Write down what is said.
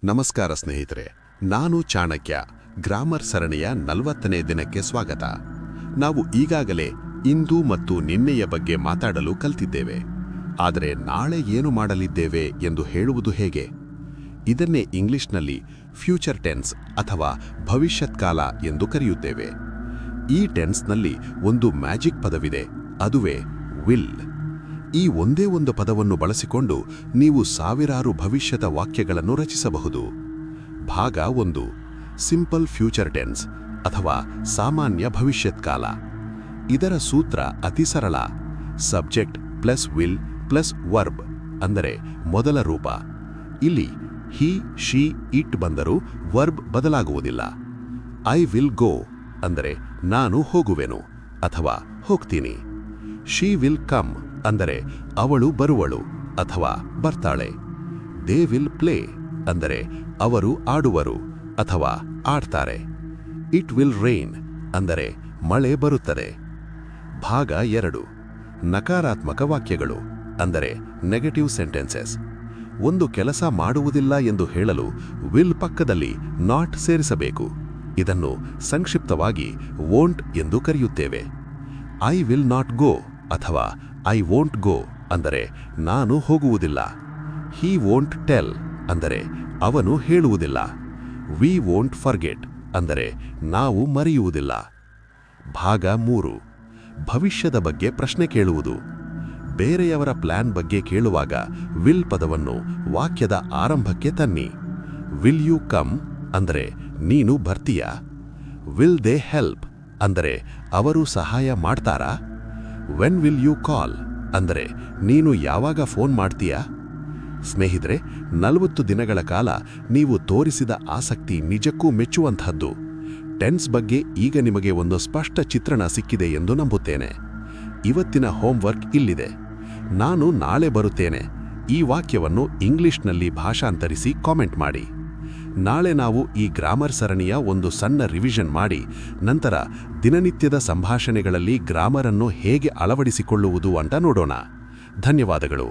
ನಮಸ್ಕಾರ ಸ್ನೇಹಿತರೆ, ನಾನು ಚಾಣಕ್ಯ. ಗ್ರಾಮರ್ ಸರಣಿಯ 40ನೇ ದಿನಕ್ಕೆ ಸ್ವಾಗತ. ನಾವು ಈಗಾಗಲೇ ಇಂದು ಮತ್ತು ನಿನ್ನೆಯ ಬಗ್ಗೆ ಮಾತಾಡಲು ಕಲಿತಿದ್ದೇವೆ. ಆದರೆ ನಾಳೆ ಏನು ಮಾಡಲಿದ್ದೇವೆ ಎಂದು ಹೇಳುವುದು ಹೇಗೆ? ಇದನ್ನೇ ಇಂಗ್ಲಿಷ್ನಲ್ಲಿ ಫ್ಯೂಚರ್ ಟೆನ್ಸ್ ಅಥವಾ ಭವಿಷ್ಯತ್ಕಾಲ ಎಂದು ಕರೆಯುತ್ತೇವೆ. ಈ ಟೆನ್ಸ್ನಲ್ಲಿ ಒಂದು ಮ್ಯಾಜಿಕ್ ಪದವಿದೆ, ಅದುವೇ ವಿಲ್. ಈ ಒಂದೇ ಒಂದು ಪದವನ್ನು ಬಳಸಿಕೊಂಡು ನೀವು ಸಾವಿರಾರು ಭವಿಷ್ಯದ ವಾಕ್ಯಗಳನ್ನು ರಚಿಸಬಹುದು. ಭಾಗ 1, ಸಿಂಪಲ್ ಫ್ಯೂಚರ್ ಟೆನ್ಸ್ ಅಥವಾ ಸಾಮಾನ್ಯ ಭವಿಷ್ಯತ್ಕಾಲ. ಇದರ ಸೂತ್ರ ಅತಿ ಸರಳ. Subject plus will plus verb ಅಂದರೆ ಮೊದಲ ರೂಪ. ಇಲ್ಲಿ ಹಿ, ಶಿ, ಇಟ್ ಬಂದರೂ ವರ್ಬ್ ಬದಲಾಗುವುದಿಲ್ಲ. ಐ ವಿಲ್ ಗೋ ಅಂದರೆ ನಾನು ಹೋಗುವೆನು ಅಥವಾ ಹೋಗ್ತೀನಿ. ಶಿ ವಿಲ್ ಕಮ್ ಅಂದರೆ ಅವಳು ಬರುವಳು ಅಥವಾ ಬರ್ತಾಳೆ. ದೇ ವಿಲ್ ಪ್ಲೇ ಅಂದರೆ ಅವರು ಆಡುವರು ಅಥವಾ ಆಡ್ತಾರೆ. ಇಟ್ ವಿಲ್ ರೈನ್ ಅಂದರೆ ಮಳೆ ಬರುತ್ತದೆ. ಭಾಗ 2, ನಕಾರಾತ್ಮಕ ವಾಕ್ಯಗಳು ಅಂದರೆ ನೆಗೆಟಿವ್ ಸೆಂಟೆನ್ಸಸ್. ಒಂದು ಕೆಲಸ ಮಾಡುವುದಿಲ್ಲ ಎಂದು ಹೇಳಲು ವಿಲ್ ಪಕ್ಕದಲ್ಲಿ ನಾಟ್ ಸೇರಿಸಬೇಕು. ಇದನ್ನು ಸಂಕ್ಷಿಪ್ತವಾಗಿ ವೋಂಟ್ ಎಂದು ಕರೆಯುತ್ತೇವೆ. ಐ ವಿಲ್ ನಾಟ್ ಗೋ ಅಥವಾ ಐ ವೋಂಟ್ ಗೋ ಅಂದರೆ ನಾನು ಹೋಗುವುದಿಲ್ಲ. ಹಿ ವೋಂಟ್ ಟೆಲ್ ಅಂದರೆ ಅವನು ಹೇಳುವುದಿಲ್ಲ. ವಿ ವೋಂಟ್ ಫರ್ಗೆಟ್ ಅಂದರೆ ನಾವು ಮರೆಯುವುದಿಲ್ಲ. ಭಾಗ 3, ಭವಿಷ್ಯದ ಬಗ್ಗೆ ಪ್ರಶ್ನೆ ಕೇಳುವುದು. ಬೇರೆಯವರ ಪ್ಲಾನ್ ಬಗ್ಗೆ ಕೇಳುವಾಗ ವಿಲ್ ಪದವನ್ನು ವಾಕ್ಯದ ಆರಂಭಕ್ಕೆ ತನ್ನಿ. ವಿಲ್ ಯು ಕಮ್ ಅಂದರೆ ನೀನು ಬರ್ತೀಯಾ? ವಿಲ್ ದೇ ಹೆಲ್ಪ್ ಅಂದರೆ ಅವರು ಸಹಾಯ ಮಾಡ್ತಾರಾ? ವೆನ್ ವಿಲ್ ಯು ಕಾಲ್ ಅಂದರೆ ನೀನು ಯಾವಾಗ ಫೋನ್ ಮಾಡ್ತೀಯಾ? ಸ್ನೇಹಿತರೆ, 40 ದಿನಗಳ ಕಾಲ ನೀವು ತೋರಿಸಿದ ಆಸಕ್ತಿ ನಿಜಕ್ಕೂ ಮೆಚ್ಚುವಂತಹದ್ದು. ಟೆನ್ಸ್ ಬಗ್ಗೆ ಈಗ ನಿಮಗೆ ಒಂದು ಸ್ಪಷ್ಟ ಚಿತ್ರಣ ಸಿಕ್ಕಿದೆ ಎಂದು ನಂಬುತ್ತೇನೆ. ಇವತ್ತಿನ ಹೋಮ್ವರ್ಕ್ ಇಲ್ಲಿದೆ. ನಾನು ನಾಳೆ ಬರುತ್ತೇನೆ ಈ ವಾಕ್ಯವನ್ನು ಇಂಗ್ಲಿಷ್ನಲ್ಲಿ ಭಾಷಾಂತರಿಸಿ ಕಾಮೆಂಟ್ ಮಾಡಿ. ನಾಳೆ ನಾವು ಈ ಗ್ರಾಮರ್ ಸರಣಿಯ ಒಂದು ಸಣ್ಣ ರಿವಿಷನ್ ಮಾಡಿ ನಂತರ ದಿನನಿತ್ಯದ ಸಂಭಾಷಣೆಗಳಲ್ಲಿ ಗ್ರಾಮರ್ ಅನ್ನು ಹೇಗೆ ಅಳವಡಿಸಿಕೊಳ್ಳುವುದು ಅಂತ ನೋಡೋಣ. ಧನ್ಯವಾದಗಳು.